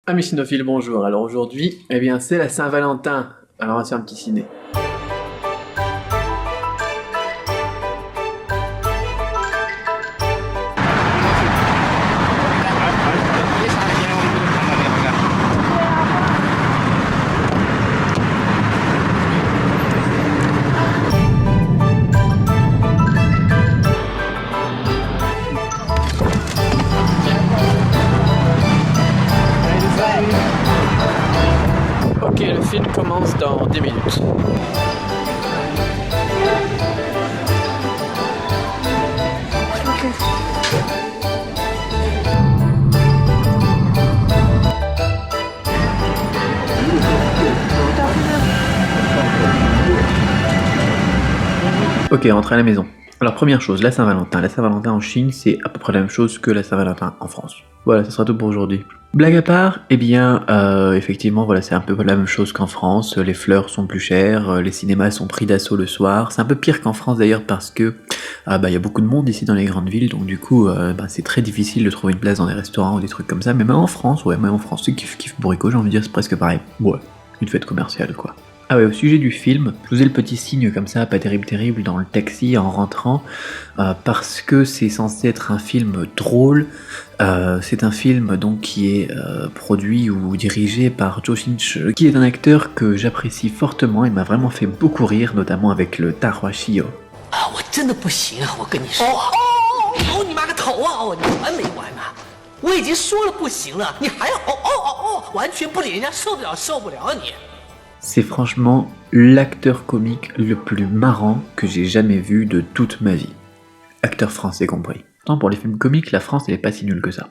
Amis cinophiles, bonjour. Alors aujourd'hui, c'est la Saint-Valentin. Alors on va se faire un petit ciné. Ok, le film commence dans 10 minutes. Ok, rentrez à la maison. Alors première chose, la Saint-Valentin. La Saint-Valentin en Chine, c'est à peu près la même chose que la Saint-Valentin en France. Voilà, ça sera tout pour aujourd'hui. Blague à part, effectivement, voilà, c'est un peu la même chose qu'en France. Les fleurs sont plus chères, les cinémas sont pris d'assaut le soir. C'est un peu pire qu'en France d'ailleurs parce que y a beaucoup de monde ici dans les grandes villes, donc du coup, c'est très difficile de trouver une place dans des restaurants ou des trucs comme ça. Mais même en France, c'est kiff bourrico, j'ai envie de dire, c'est presque pareil. Ouais, une fête commerciale quoi. Ah ouais, au sujet du film, je vous ai le petit signe comme ça, pas terrible, dans le taxi en rentrant, parce que c'est censé être un film drôle. C'est un film donc qui est produit ou dirigé par Zhou Xinchi, qui est un acteur que j'apprécie fortement. Il m'a vraiment fait beaucoup rire, notamment avec le Tahua Shio. 啊，我真的不行啊！我跟你说，你妈个头啊！你完没完啊？我已经说了不行了，你还要完全不理人家，受不了你！ C'est franchement l'acteur comique le plus marrant que j'ai jamais vu de toute ma vie. Acteur français compris. Tant pour les films comiques, la France elle est pas si nulle que ça.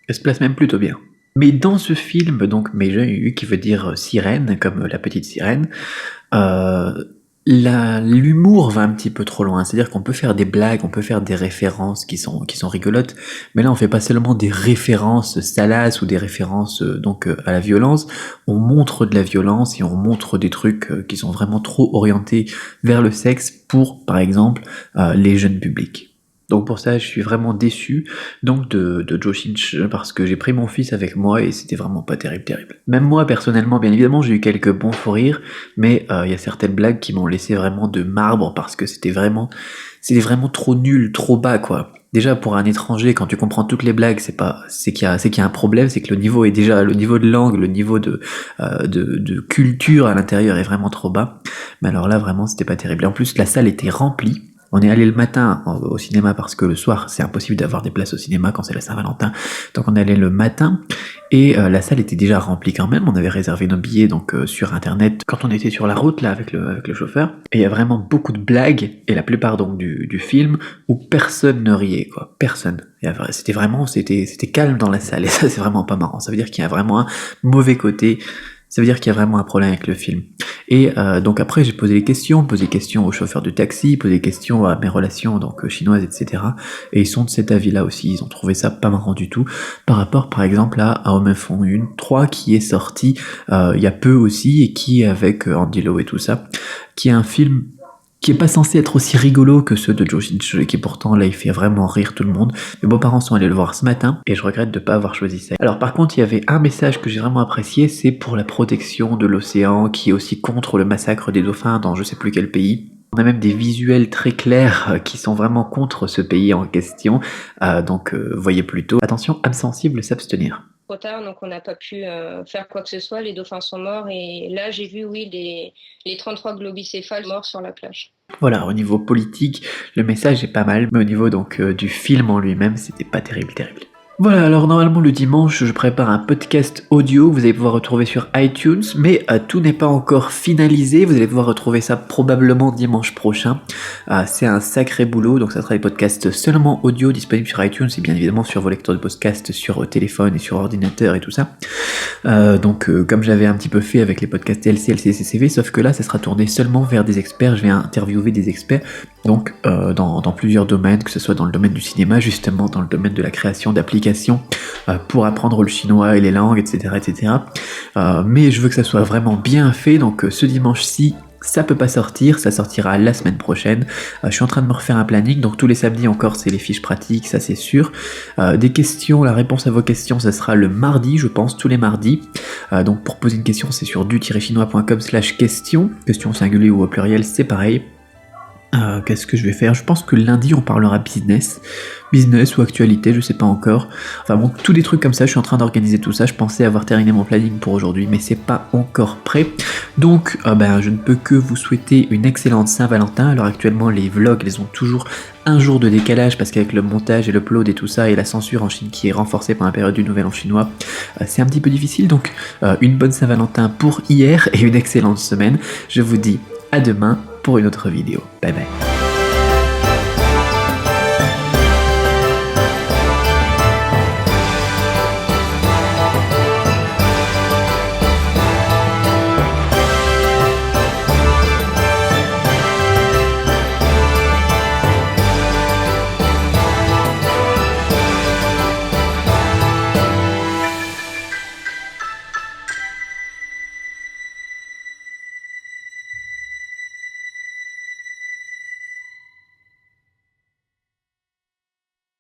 Elle se place même plutôt bien. Mais dans ce film, donc Meiju, qui veut dire sirène, comme la petite sirène, l'humour va un petit peu trop loin, c'est-à-dire qu'on peut faire des blagues, on peut faire des références qui sont rigolotes, mais là on fait pas seulement des références salaces ou des références à la violence, on montre de la violence et on montre des trucs qui sont vraiment trop orientés vers le sexe pour, par exemple, les jeunes publics. Donc pour ça, je suis vraiment déçu donc de Zhou Xinchi parce que j'ai pris mon fils avec moi et c'était vraiment pas terrible. Même moi personnellement, bien évidemment, j'ai eu quelques bons fous rires, mais il y a certaines blagues qui m'ont laissé vraiment de marbre parce que c'était vraiment trop nul, trop bas quoi. Déjà pour un étranger, quand tu comprends toutes les blagues, c'est qu'il y a un problème, c'est que le niveau de langue, le niveau de culture à l'intérieur est vraiment trop bas. Mais alors là vraiment c'était pas terrible. En plus la salle était remplie. On est allé le matin au cinéma parce que le soir c'est impossible d'avoir des places au cinéma quand c'est la Saint-Valentin, donc on est allé le matin et la salle était déjà remplie quand même. On avait réservé nos billets sur internet quand on était sur la route là avec le chauffeur, et il y a vraiment beaucoup de blagues et la plupart donc du film où personne ne riait quoi, personne. C'était calme dans la salle et ça c'est vraiment pas marrant, ça veut dire qu'il y a vraiment un mauvais côté. Ça veut dire qu'il y a vraiment un problème avec le film. Et donc après j'ai posé questions aux chauffeurs de taxi, posé des questions à mes relations chinoises, etc. Et ils sont de cet avis-là aussi, ils ont trouvé ça pas marrant du tout, par rapport par exemple à Hommes font une 3 qui est sorti il y a peu aussi, et qui est avec Andy Lau et tout ça, qui est un film qui est pas censé être aussi rigolo que ceux de Zhou Xinchi, qui pourtant là il fait vraiment rire tout le monde. Mes beaux-parents sont allés le voir ce matin et je regrette de pas avoir choisi ça. Alors par contre il y avait un message que j'ai vraiment apprécié, c'est pour la protection de l'océan, qui est aussi contre le massacre des dauphins dans je sais plus quel pays. On a même des visuels très clairs qui sont vraiment contre ce pays en question, voyez plutôt. Attention, âme sensible, s'abstenir. Trop tard, donc on n'a pas pu faire quoi que ce soit, les dauphins sont morts, et là j'ai vu, oui, les 33 globicéphales morts sur la plage. Voilà, au niveau politique, le message est pas mal, mais au niveau du film en lui-même, c'était pas terrible. Voilà, alors normalement le dimanche, je prépare un podcast audio, vous allez pouvoir retrouver sur iTunes, mais tout n'est pas encore finalisé, vous allez pouvoir retrouver ça probablement dimanche prochain. C'est un sacré boulot, donc ça sera des podcasts seulement audio disponibles sur iTunes et bien évidemment sur vos lecteurs de podcast, sur téléphone et sur ordinateur et tout ça. Comme j'avais un petit peu fait avec les podcasts TLC, LC, CCV, sauf que là ça sera tourné seulement vers des experts, je vais interviewer des experts, dans plusieurs domaines, que ce soit dans le domaine du cinéma, justement dans le domaine de la création d'applications pour apprendre le chinois et les langues, etc. Mais je veux que ça soit vraiment bien fait, donc ce dimanche-ci, Ça peut pas sortir, ça sortira la semaine prochaine. Je suis en train de me refaire un planning, donc tous les samedis encore c'est les fiches pratiques, ça c'est sûr. Des questions, la réponse à vos questions, ça sera le mardi, je pense, tous les mardis. Donc pour poser une question, c'est sur du-chinois.com/question, question singulier ou au pluriel, c'est pareil. Qu'est-ce que je vais faire? Je pense que lundi on parlera business ou actualité, je sais pas encore. Enfin bon, tous des trucs comme ça, je suis en train d'organiser tout ça. Je pensais avoir terminé mon planning pour aujourd'hui, mais c'est pas encore prêt. Donc je ne peux que vous souhaiter une excellente Saint-Valentin. Alors actuellement les vlogs, ils ont toujours un jour de décalage parce qu'avec le montage et l'upload et tout ça et la censure en Chine qui est renforcée par la période du Nouvel An chinois, c'est un petit peu difficile. Donc une bonne Saint-Valentin pour hier et une excellente semaine. Je vous dis à demain pour une autre vidéo. Bye bye.